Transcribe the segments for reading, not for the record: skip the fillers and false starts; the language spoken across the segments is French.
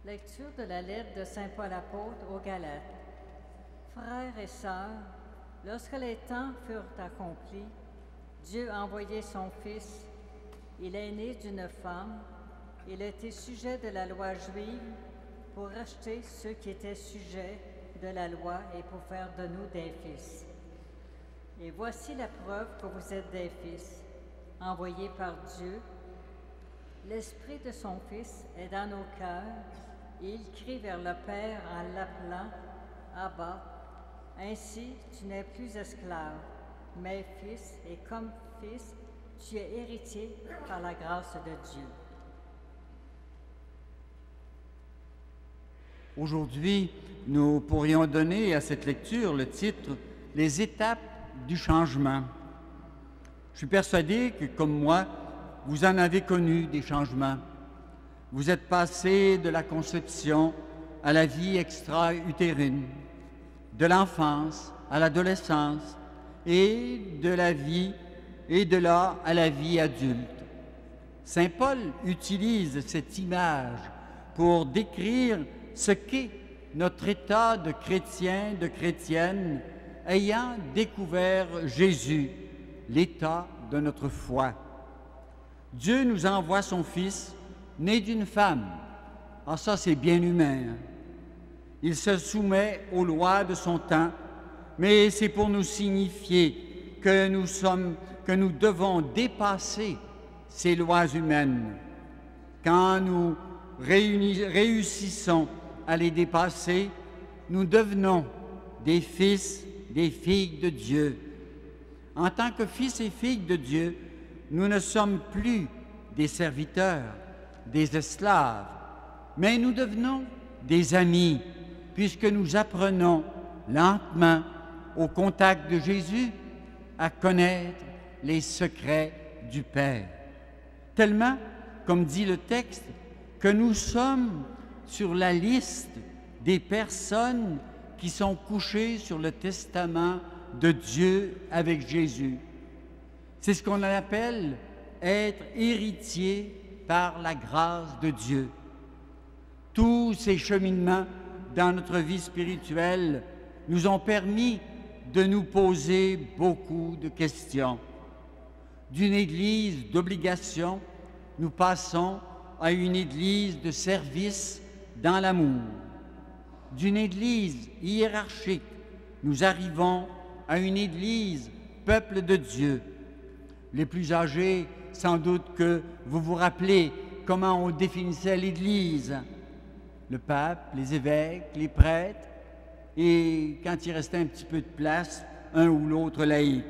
Lecture de la lettre de Saint Paul apôtre aux Galates. Frères et sœurs, lorsque les temps furent accomplis, Dieu a envoyé son Fils. Il est né d'une femme. Il était sujet de la loi juive pour racheter ceux qui étaient sujets de la loi et pour faire de nous des fils. Et voici la preuve que vous êtes des fils, envoyés par Dieu. L'Esprit de son Fils est dans nos cœurs, et il crie vers le Père en l'appelant « Abba ». Ainsi, tu n'es plus esclave, mais fils, et comme fils, tu es héritier par la grâce de Dieu. Aujourd'hui, nous pourrions donner à cette lecture le titre « Les étapes du changement ». Je suis persuadé que, comme moi, vous en avez connu des changements. Vous êtes passé de la conception à la vie extra-utérine, de l'enfance à l'adolescence et de la vie et de là à la vie adulte. Saint Paul utilise cette image pour décrire ce qu'est notre état de chrétien, de chrétienne, ayant découvert Jésus, l'état de notre foi. Dieu nous envoie son Fils, né d'une femme. Ah, ça, c'est bien humain. Hein? Il se soumet aux lois de son temps, mais c'est pour nous signifier que nous devons dépasser ces lois humaines. Quand nous réussissons à les dépasser, nous devenons des fils, des filles de Dieu. En tant que fils et filles de Dieu, nous ne sommes plus des serviteurs, des esclaves, mais nous devenons des amis, puisque nous apprenons lentement, au contact de Jésus, à connaître les secrets du Père. Tellement, comme dit le texte, que nous sommes sur la liste des personnes qui sont couchées sur le testament de Dieu avec Jésus. C'est ce qu'on appelle être héritier par la grâce de Dieu. Tous ces cheminements dans notre vie spirituelle nous ont permis de nous poser beaucoup de questions. D'une église d'obligation, nous passons à une église de service dans l'amour. D'une église hiérarchique, nous arrivons à une église peuple de Dieu. Les plus âgés, sans doute que vous vous rappelez comment on définissait l'Église. Le pape, les évêques, les prêtres, et quand il restait un petit peu de place, un ou l'autre laïc.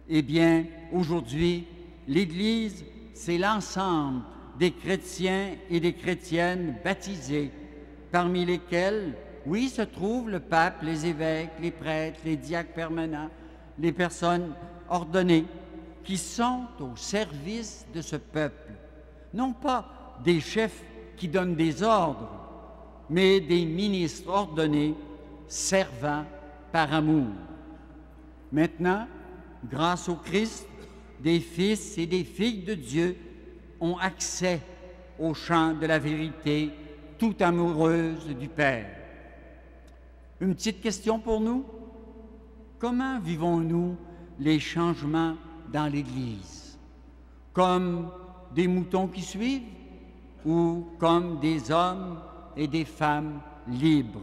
Eh bien, aujourd'hui, l'Église, c'est l'ensemble des chrétiens et des chrétiennes baptisés, parmi lesquels, oui, se trouvent le pape, les évêques, les prêtres, les diacres permanents, les personnes ordonnées, qui sont au service de ce peuple. Non pas des chefs qui donnent des ordres, mais des ministres ordonnés, servant par amour. Maintenant, grâce au Christ, des fils et des filles de Dieu ont accès au champ de la vérité, tout amoureuse du Père. Une petite question pour nous. Comment vivons-nous les changements dans l'Église? Comme des moutons qui suivent ou comme des hommes et des femmes libres?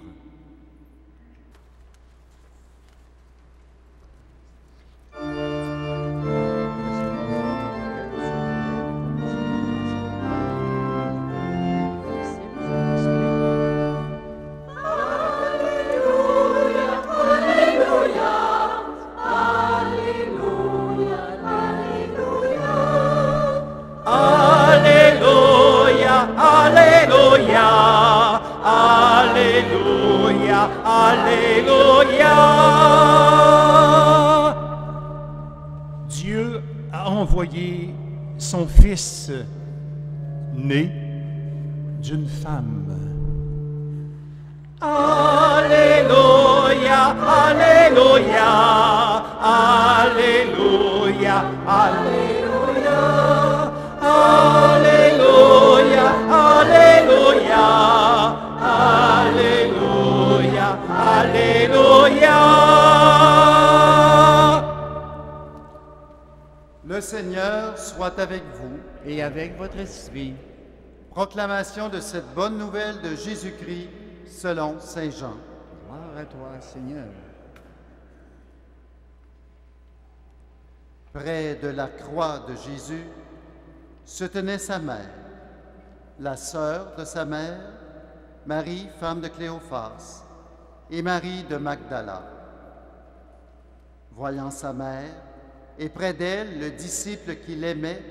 Alléluia. Dieu a envoyé son Fils né d'une femme. Alléluia, Alléluia, Alléluia, Alléluia, Alléluia, Alléluia. Seigneur soit avec vous. et avec votre esprit. Proclamation de cette bonne nouvelle de Jésus-Christ selon Saint Jean. Gloire à toi, Seigneur. Près de la croix de Jésus se tenait sa mère, la sœur de sa mère, Marie, femme de Cléophas, et Marie de Magdala. Voyant sa mère, et près d'elle le disciple qu'il aimait,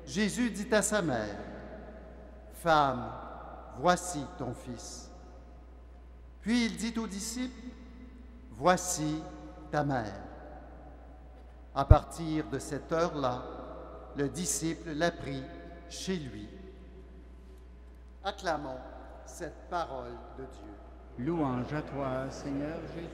Jésus dit à sa mère, « Femme, voici ton fils. » Puis il dit au disciple, « Voici ta mère. » À partir de cette heure-là, le disciple l'a pris chez lui. Acclamons cette parole de Dieu. Louange à toi, Seigneur Jésus.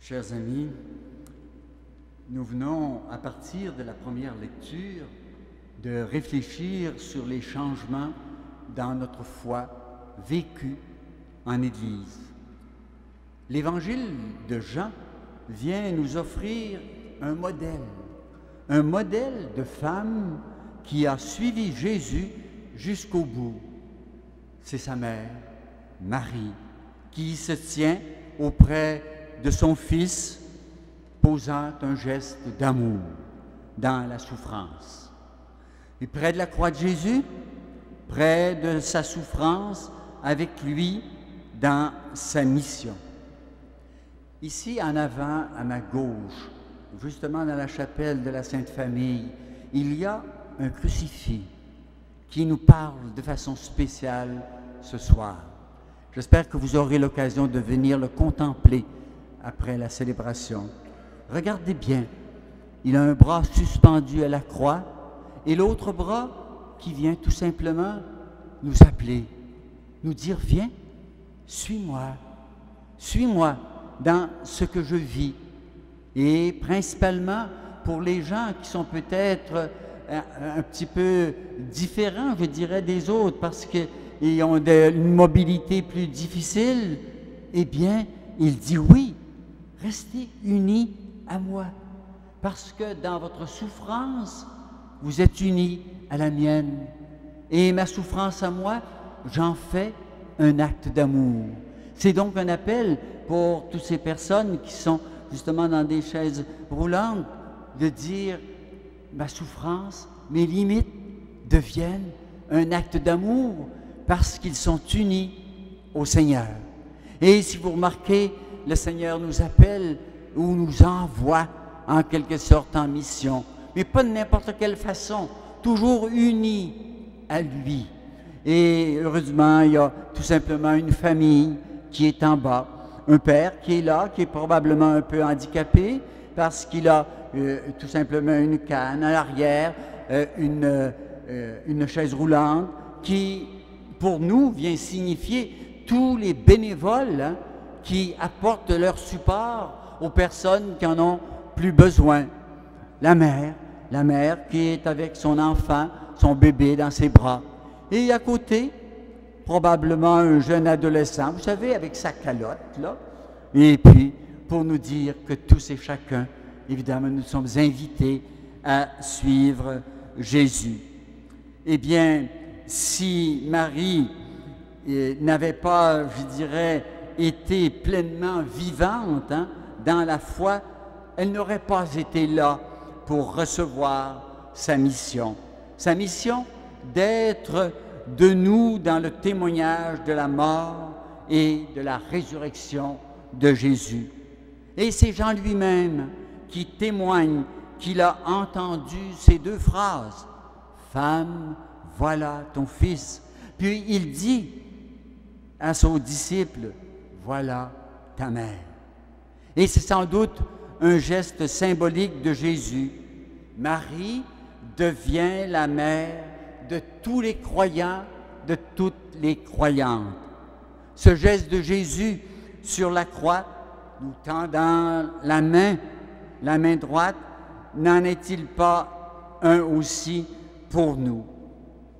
Chers amis, nous venons, à partir de la première lecture, de réfléchir sur les changements dans notre foi vécue en Église. L'Évangile de Jean vient nous offrir un modèle de femme qui a suivi Jésus jusqu'au bout. C'est sa mère, Marie, qui se tient auprès de son Fils, posant un geste d'amour dans la souffrance. Et près de la croix de Jésus, près de sa souffrance, avec lui dans sa mission. Ici, en avant, à ma gauche, justement dans la chapelle de la Sainte Famille, il y a un crucifix qui nous parle de façon spéciale ce soir. J'espère que vous aurez l'occasion de venir le contempler après la célébration. Regardez bien, il a un bras suspendu à la croix et l'autre bras qui vient tout simplement nous appeler, nous dire « Viens, suis-moi dans ce que je vis ». Et principalement pour les gens qui sont peut-être un petit peu différents, je dirais, des autres, parce qu'ils ont une mobilité plus difficile, eh bien, il dit oui, restez unis à moi, parce que dans votre souffrance, vous êtes unis à la mienne. Et ma souffrance à moi, j'en fais un acte d'amour. C'est donc un appel pour toutes ces personnes qui sont justement dans des chaises roulantes, de dire ma souffrance, mes limites deviennent un acte d'amour parce qu'ils sont unis au Seigneur. Et si vous remarquez, le Seigneur nous appelle ou nous envoie en quelque sorte en mission, mais pas de n'importe quelle façon, toujours unis à lui. Et heureusement, il y a tout simplement une famille qui est en bas, un père qui est là, qui est probablement un peu handicapé parce qu'il a tout simplement une canne à l'arrière, une chaise roulante qui, pour nous, vient signifier tous les bénévoles qui apportent leur support aux personnes qui en ont plus besoin. La mère qui est avec son enfant, son bébé dans ses bras. Et à côté, probablement un jeune adolescent, vous savez, avec sa calotte, là. Et puis, pour nous dire que tous et chacun, évidemment, nous sommes invités à suivre Jésus. Eh bien, si Marie n'avait pas, je dirais, été pleinement vivante dans la foi, elle n'aurait pas été là pour recevoir sa mission. Sa mission d'être de nous dans le témoignage de la mort et de la résurrection de Jésus. Et c'est Jean lui-même qui témoigne qu'il a entendu ces deux phrases. « Femme, voilà ton fils ». Puis il dit à son disciple, « Voilà ta mère. » Et c'est sans doute un geste symbolique de Jésus. Marie devient la mère de tous les croyants, de toutes les croyantes. Ce geste de Jésus sur la croix, nous tendant la main droite, n'en est-il pas un aussi pour nous?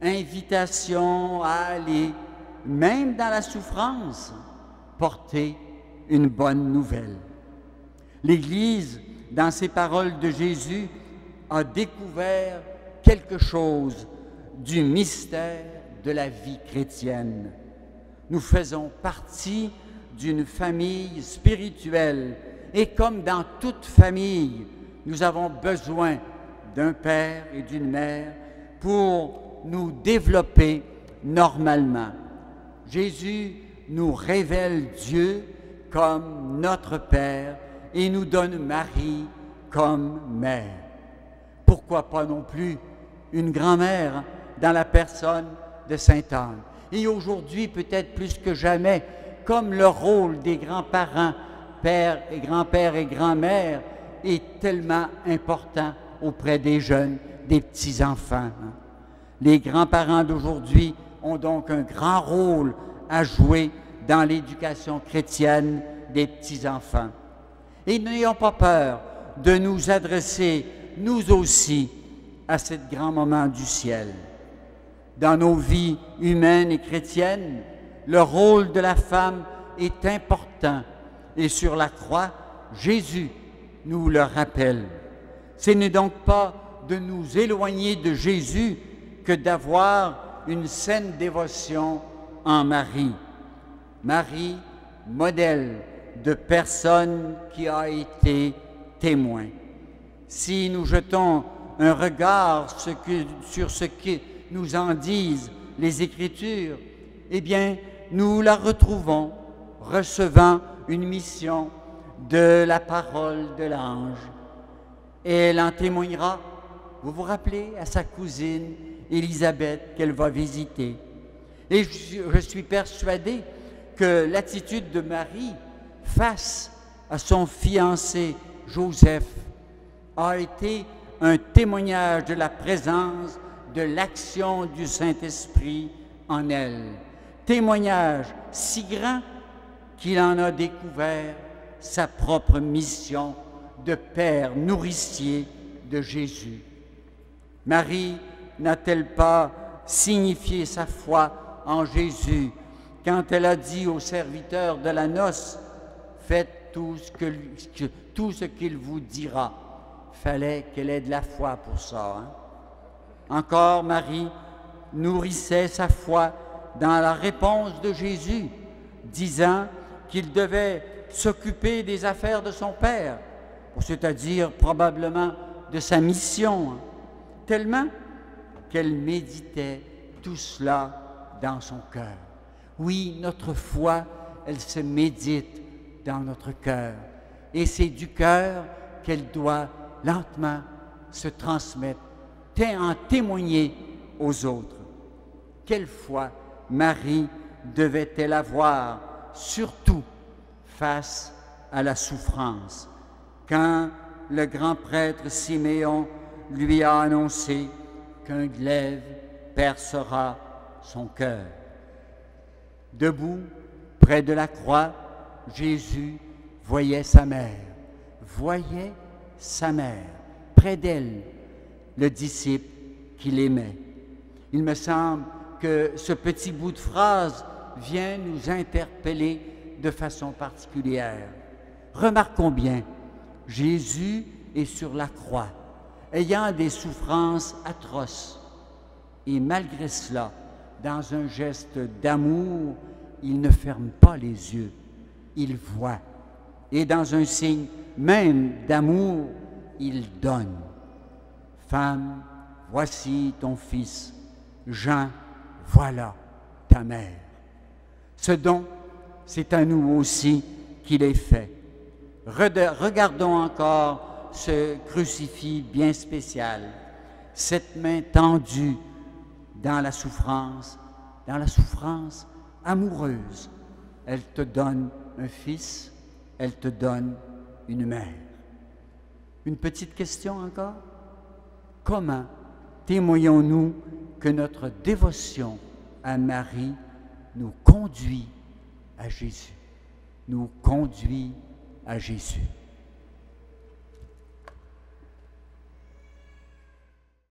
Invitation à aller, même dans la souffrance, porter une bonne nouvelle. L'Église, dans ces paroles de Jésus, a découvert quelque chose du mystère de la vie chrétienne. Nous faisons partie d'une famille spirituelle et comme dans toute famille, nous avons besoin d'un père et d'une mère pour nous développer normalement. Jésus nous révèle Dieu comme notre Père et nous donne Marie comme mère. Pourquoi pas non plus une grand-mère dans la personne de Sainte Anne? Et aujourd'hui, peut-être plus que jamais, comme le rôle des grands-parents, pères et grands-pères et grand-mères est tellement important auprès des jeunes, des petits-enfants. Les grands-parents d'aujourd'hui ont donc un grand rôle à jouer dans l'éducation chrétienne des petits-enfants. Et n'ayons pas peur de nous adresser, nous aussi, à ce grand moment du ciel. Dans nos vies humaines et chrétiennes, le rôle de la femme est important et sur la croix, Jésus nous le rappelle. Ce n'est donc pas de nous éloigner de Jésus que d'avoir une saine dévotion en Marie. Marie, modèle de personne qui a été témoin. Si nous jetons un regard sur ce que nous en disent les Écritures, eh bien, nous la retrouvons recevant une mission de la parole de l'ange. Et elle en témoignera, vous vous rappelez, à sa cousine Élisabeth qu'elle va visiter. Et je suis persuadé que l'attitude de Marie face à son fiancé Joseph a été un témoignage de la présence, de l'action du Saint-Esprit en elle. Témoignage si grand qu'il en a découvert sa propre mission de père nourricier de Jésus. Marie n'a-t-elle pas signifié sa foi en Jésus quand elle a dit aux serviteurs de la noce « Faites tout ce qu'il vous dira ». Fallait qu'elle ait de la foi pour ça. Encore, Marie nourrissait sa foi dans la réponse de Jésus, disant qu'il devait s'occuper des affaires de son Père, c'est-à-dire probablement de sa mission, tellement qu'elle méditait tout cela dans son cœur. Oui, notre foi, elle se médite dans notre cœur, et c'est du cœur qu'elle doit lentement se transmettre, en témoigner aux autres. Quelle foi Marie devait-elle avoir, surtout face à la souffrance, quand le grand prêtre Siméon lui a annoncé qu'un glaive percera son cœur. Debout, près de la croix, Jésus voyait sa mère, près d'elle, le disciple qu'il aimait. Il me semble que ce petit bout de phrase vient nous interpeller de façon particulière. Remarquons bien, Jésus est sur la croix, ayant des souffrances atroces. Et malgré cela, dans un geste d'amour, il ne ferme pas les yeux, il voit. Et dans un signe même d'amour, il donne. Femme, voici ton fils. Jean, voilà ta mère. Ce don, c'est à nous aussi qu'il est fait. Regardons encore ce crucifix bien spécial, cette main tendue dans la souffrance, dans la souffrance amoureuse, elle te donne un fils, elle te donne une mère. Une petite question encore? Comment témoignons-nous que notre dévotion à Marie nous conduit à Jésus? Nous conduit à Jésus.